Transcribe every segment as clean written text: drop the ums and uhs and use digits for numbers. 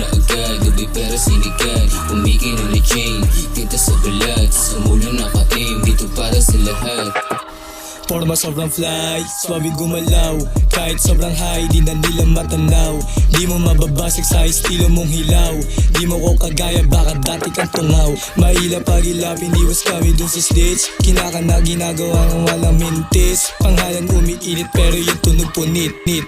mo na agad, ubay pero sinigang, kumikinang na chain, tinta sa balat, sa mula naka-aim, dito para sa lahat. Forma sobrang fly, swabe gumalaw, kahit sobrang high, di na nila matanaw. Di mo mababasag sa estilo mong hilaw, di mo ko kagaya, baka dati kang tungaw. Mahila pag-ilapin, iwas kami dun sa stage, kinakana ginagawa ng walang mintis. Pangalan umiinit pero yung tunog punit, nit.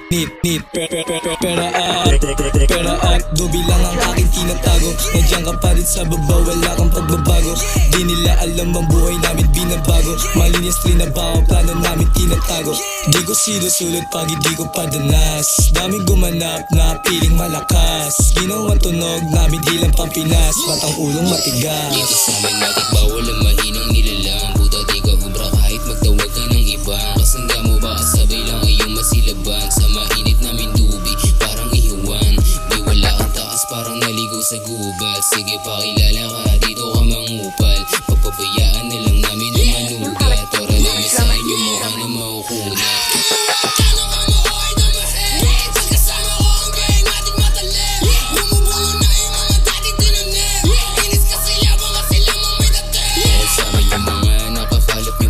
Pera at dobi lang ang aking tinatago. Nandiyan ka pa rin sa baba, wala kang pagbabago. Di nila alam ang buhay namin binabago. Malinis rin na ba ang plano namin tinatago. Di ko sinusulot pag hindi ko padanas. Daming gumanap na piling malakas. Ginawang tunog namin di lang Pampinas, matang ulong matigas. Dito sa amin matik bawal ang mahinang nilalang. Buta di ka ubra kahit magtawag ka ng iba. Kasangga mo ba kasabay lang ay yung masilaban. Sa mainit namin dubi parang ihuwan. Di wala kang taas parang naligo sa gubat. Sige pakilala ka dito ka mangupal. Pagpabayaan na lang namin ang manugat. Tora namin sa inyo mukha na makukulat.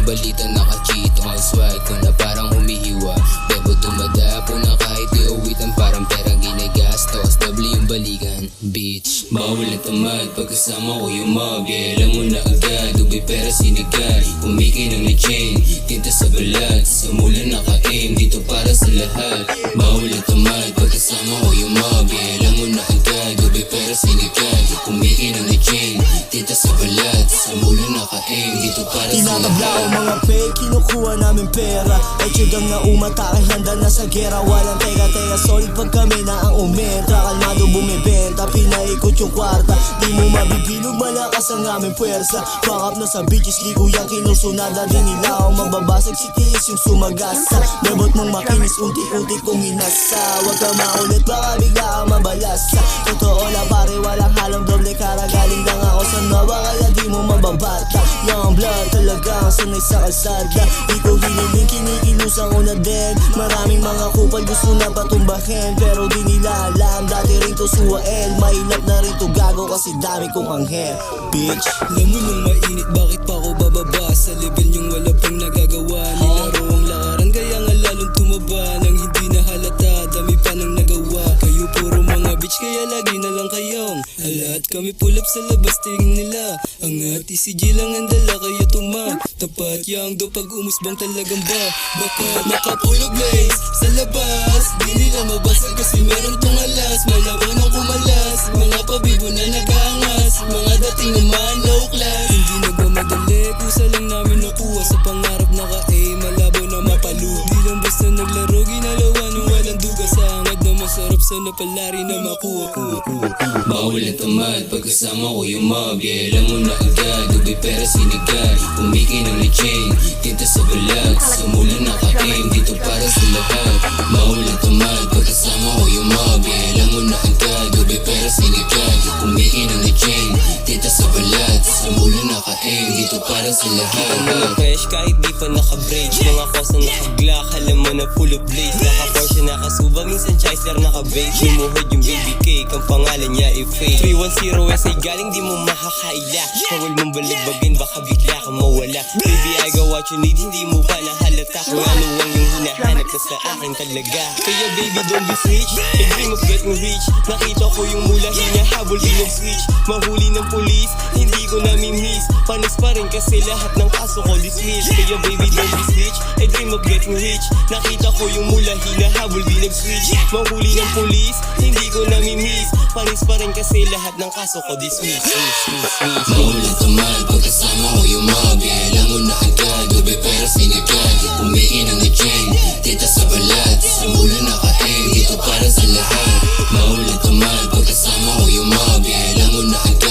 Balita nakachito ang swag ko na parang humihiwa. Bebo dumadapo na kahit iuwitan, parang perang ginagastos. Doble yung balikan, bitch. Bawal na tamad pagkasama ko yung mob. Yeah, alam mo na agad, ubay pera sinigang, kumikinang na chain, tinta sa balat, sa mula naka-aim, dito para sa lahat. Bawal na tamad pagkasama ko yung mob. Yeah, alam mo na agad, ubay pera sinigang, kumikinang na chain, tinta sa balat, sa mula naka-aim, dito para sa tinatabla lahat. ko mga fake, kinukuha namin pera. Ay tiyugang na umatake, handa na sa gera. Walang teka, solid pag kami na ang umentra. Kalmado bumibenta, pinaikot yung kwarta. Di mo mabibilog, malakas ang aming puwersa. Back up na sa bitches, di ko yung kinusunada. Di nila ako mababasag, si tiis yung sumagasa. Bebot mong makinis, unti-unti kong hinasa. Huwag ka maulit, baka bigla ka mabalasa. Totoo lang pare, walang halong doble cara. Galing lang ako sa Nova, kaya di mo mababata. Young blood, talagang sanay sa kalsada. Di ko hiniling, kinikilusan ko na din. Maraming mga kupal gusto na patumbahin, pero di nila alam, dati rin to suwael. Mahilap na rin to gago kasi dami kong anghel, bitch. Alam mo nung mainit, bakit pa ako bababa? Sa level yung wala pang nagagawa. Nilaro ang lakaran, kaya nga lalong tumaba. Nang hindi na halata, dami pa nang nagawa. Kayo puro mga bitch, kaya lagi na lang kayong alat. Kami pull up sa labas, tingin nila angat, TCG lang ang dala, kaya tumap. Tapat yang do pag umusbang talagang ba. Baka nakapulog blaze sa labas, di nila mabasag kasi meron tong alas. Malawan ang kumalas, mga pabibo na nag-aangas. Mga dating naman low class, hindi nagmamadali, kusa lang namin nakuha. Sa pangarap naka-aim, malabo na mapalo. Di lang basta naglaro, ginalawa nung walang duga. Sa hangad na masarap, sana palari na makuha. Bawal ang tamad pagkasama ko yung mob. Yeah, alam mo na agad, ubay pera sinigang, kumikinang na chain, tinta sa balat, sa mula naka-aim, dito para sa lahat. Bawal ang tamad pagkasama ko yung mob. Yeah, alam mo na agad, ubay pera sinigang, kumikinang na chain, tinta sa balat, sa mula naka-aim, dito para sa lahat. Ang mga fresh kahit di pa naka-braids, mga kosa naka-glock, alam mo na full of blaze. Naka-Porsche, naka-Suba, minsan Chrysler, naka-Babe. Lumuhod yung baby cake, ang pangalan niya i-fake. 310 SA galing, di mo makakaila. Kawal mong balagbagin, baka bigla kang mawala. Baby, I got what you need, hindi mo pa nahalata kung ano ang yung hinahanap na sa akin talaga. Kaya baby, don't be switch, a dream of getting rich. Nakita ko yung mula, hinahabol, di nag-switch. Mahuli ng pulis, hindi ko nami-miss. Panis pa rin kasi lahat ng kaso ko dismiss. Kaya baby, don't be switch, a dream of getting rich. Nakita ko yung mula, hinahabol, di nag-switch. Mahuli ng pulis, hindi ko nami-miss. Panis pa rin kasi lahat ng kaso ko dismiss. Bawal ang tamad pagkasama ko yung mob. Yeah, alam mo na agad, ubay pera sinigang, kumikinang na chain, tinta sa balat, sa mula naka-aim, dito para sa lahat. Bawal ang tamad pagkasama ko yung mob. Yeah, alam mo na agad,